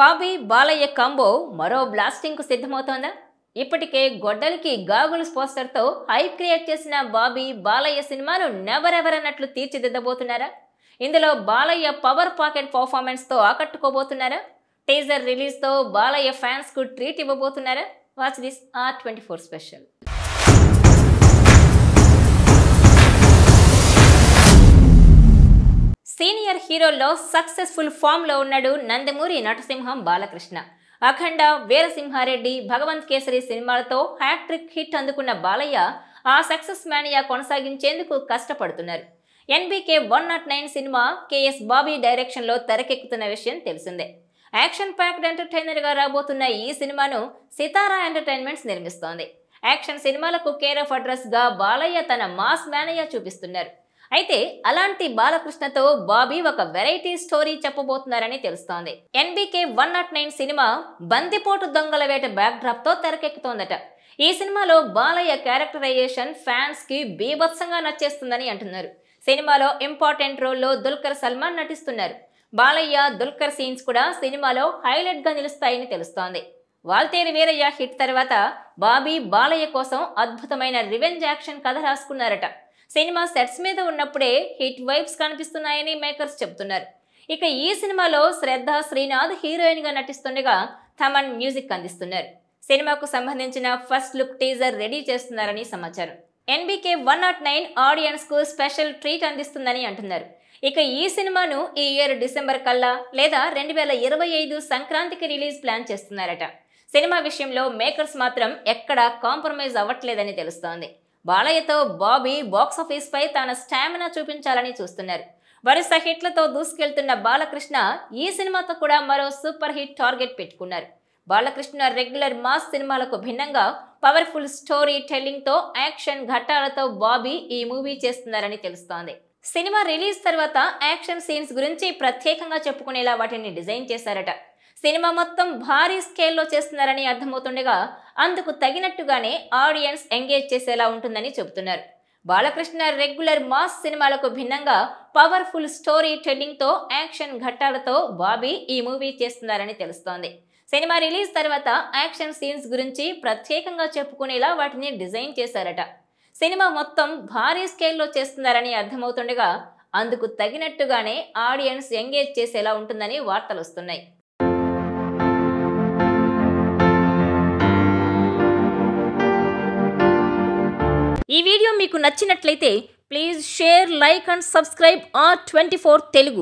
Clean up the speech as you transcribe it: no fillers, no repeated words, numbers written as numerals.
Bobby Balayya combo మరో blasting కు సిద్ధమవుతోందా? ఇప్పటికే గొడ్డలికి గాగుల్స్ పోస్టర్ తో హైప్ క్రియేట్ చేసిన బాబీ బాలయ్య సినిమాను నెవర్ ఎవర్ అన్నట్లు తీర్చిదిద్దబోతున్నారా? ఇందులో బాలయ్య పవర్ పాకెట్ పర్ఫార్మెన్స్ తో ఆకట్టుకోబోతున్నారా? టీజర్ రిలీజ్ తో బాలయ్య ఫ్యాన్స్ కు ట్రీట్ ఇవ్వబోతున్నారా? Watch this R24 special. Senior హీరోల్లో సక్సెస్ఫుల్ ఫామ్ లో ఉన్నాడు నందమూరి నటసింహం బాలకృష్ణ. అఖండ, వీరసింహారెడ్డి, భగవంత్ కేసరి సినిమాలతో హ్యాట్రిక్ హిట్ అందుకున్న బాలయ్య ఆ సక్సెస్ మేనియా కొనసాగించేందుకు కష్టపడుతున్నారు. NBK 109 cinema KS Bobby direction లో తెరకెక్కుతున్న విషయం తెలిసిందే. యాక్షన్ ప్యాక్డ్ ఎంటర్టైనర్ గా రాబోతున్న ఈ సినిమాను సితారా ఎంటర్టైన్మెంట్స్ నిర్మిస్తోంది. యాక్షన్ సినిమాలకు కేర్ ఆఫ్ అడ్రస్ గా బాలయ్య తన మాస్ మేనియా చూపిస్తున్నారు. అయితే అలాంటి బాలకృష్ణతో బాబీ ఒక వెరైటీ స్టోరీ చెప్పబోతున్నారని తెలుస్తోంది. NBK 109 సినిమా బందిపోటు దొంగల వేట బ్యాక్ డ్రాప్ తో తెరకెక్కుతోందట. ఈ సినిమాలో బాలయ్య క్యారెక్టరైజేషన్ ఫ్యాన్స్ కి బీభత్సంగా నచ్చేస్తుందని అంటున్నారు. సినిమాలో ఇంపార్టెంట్ రోల్లో దుల్కర్ సల్మాన్ నటిస్తున్నారు. బాలయ్య, దుల్కర్ సీన్స్ కూడా సినిమాలో హైలైట్ గా నిలుస్తాయని తెలుస్తోంది. వాల్తేరు వీరయ్య హిట్ తర్వాత బాబీ బాలయ్య కోసం అద్భుతమైన రివెంజ్ యాక్షన్ కథ రాసుకున్నారట. సినిమా సెట్స్ మీద ఉన్నప్పుడే హిట్ వైబ్స్ కనిపిస్తున్నాయని మేకర్స్ చెబుతున్నారు. ఇక ఈ సినిమాలో శ్రద్ధ శ్రీనాథ్ హీరోయిన్ గా నటిస్తుండగా థమన్ మ్యూజిక్ అందిస్తున్నారు. సినిమాకు సంబంధించిన ఫస్ట్ లుక్ టీజర్ రెడీ చేస్తున్నారని సమాచారం. NBK 109 ఆడియన్స్ కు స్పెషల్ ట్రీట్ అందిస్తుందని అంటున్నారు. ఇక ఈ సినిమాను ఈ ఇయర్ డిసెంబర్ కల్లా లేదా 2025 సంక్రాంతికి రిలీజ్ ప్లాన్ చేస్తున్నారట. సినిమా విషయంలో మేకర్స్ మాత్రం ఎక్కడా కాంప్రమైజ్ అవ్వట్లేదని తెలుస్తోంది. బాలయ్యతో బాబీ బాక్సాఫీస్ పై తన స్టామినా చూపించాలని చూస్తున్నారు. వరుస హిట్లతో దూసుకెళ్తున్న బాలకృష్ణ ఈ సినిమాతో కూడా మరో సూపర్ హిట్ టార్గెట్ పెట్టుకున్నారు. బాలకృష్ణ రెగ్యులర్ మాస్ సినిమాలకు భిన్నంగా పవర్ఫుల్ స్టోరీ టెల్లింగ్ తో యాక్షన్ ఘట్టాలతో బాబీ ఈ మూవీ చేస్తున్నారని తెలుస్తోంది. సినిమా రిలీజ్ తర్వాత యాక్షన్ సీన్స్ గురించి ప్రత్యేకంగా చెప్పుకునేలా వాటిని డిజైన్ చేశారట. సినిమా మొత్తం భారీ స్కేల్లో చేస్తున్నారని అర్థమవుతుండగా అందుకు తగినట్టుగానే ఆడియన్స్ ఎంగేజ్ చేసేలా ఉంటుందని చెబుతున్నారు. బాలకృష్ణ రెగ్యులర్ మాస్ సినిమాలకు భిన్నంగా పవర్ఫుల్ స్టోరీ టెల్లింగ్ తో యాక్షన్ ఘట్టాలతో బాబీ ఈ మూవీ చేస్తున్నారని తెలుస్తోంది. సినిమా రిలీజ్ తర్వాత యాక్షన్ సీన్స్ గురించి ప్రత్యేకంగా చెప్పుకునేలా వాటిని డిజైన్ చేశారట. సినిమా మొత్తం భారీ స్కేల్లో చేస్తున్నారని అర్థమవుతుండగా అందుకు తగినట్టుగానే ఆడియన్స్ ఎంగేజ్ చేసేలా ఉంటుందని వార్తలు వస్తున్నాయి. ఈ వీడియో మీకు నచ్చినట్లయితే please share, like and subscribe R24 Telugu.